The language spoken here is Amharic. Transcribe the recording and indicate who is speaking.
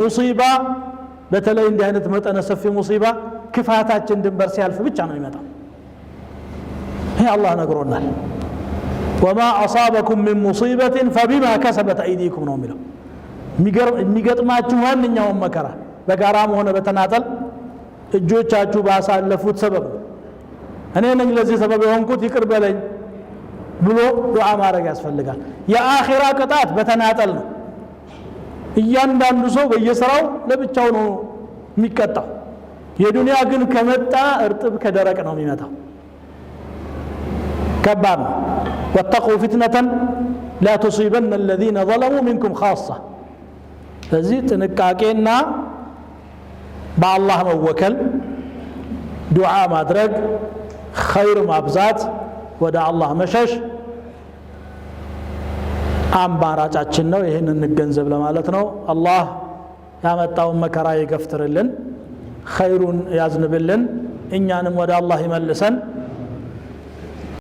Speaker 1: ሙሲባ በተለይ እንዲህ አይነት መጠነ ሰፊ ሙሲባ ክፋታችን ድንበር ሲያልፍ ብቻ ነው የሚመጣው። ይሄ አላህ ነግሮናል። ወማ አሳበኩም ሚን ሙሲበትን ፈቢማ ከሰበት አይዲኩም ነው የሚለው። የሚገጥማችሁ ማንኛውም መከራ በጋራም ሆነ በተናጠል እጆቻችሁ ባሳለፉት ሰበብ እኔ ነኝ ለዚህ ሰበብ የሆንኩት ይቅር በለኝ ብሎ ዱዓ ማድረግ ያስፈልጋል። የአኺራ ቅጣት በተናጠል ነው። እያንዳንዱ ሰው በየሥራው ለብቻው ነው የሚቀጣው። የዱንያ ግን ከመጣ እርጥብ ከደረቅ ነው የሚመጣው። ከባድ ነው። ወተቁ ፊትነተን ላ ቱሲበነ الذين ظلموا منكم خاصة። ስለዚህ ጥንቃቄና በአላህ መወከል፣ ዱዓ ማድረግ፣ ኸይር ማብዛት፣ ወደ አላህ መሸሽ አማራጫችን ነው። ይህን እንገንዘብ ለማለት ነው። አላህ ያመጣውን መከራ ይገፍትርልን፣ ኸይሩን ያዝንብልን፣ እኛንም ወደ አላህ ይመልሰን።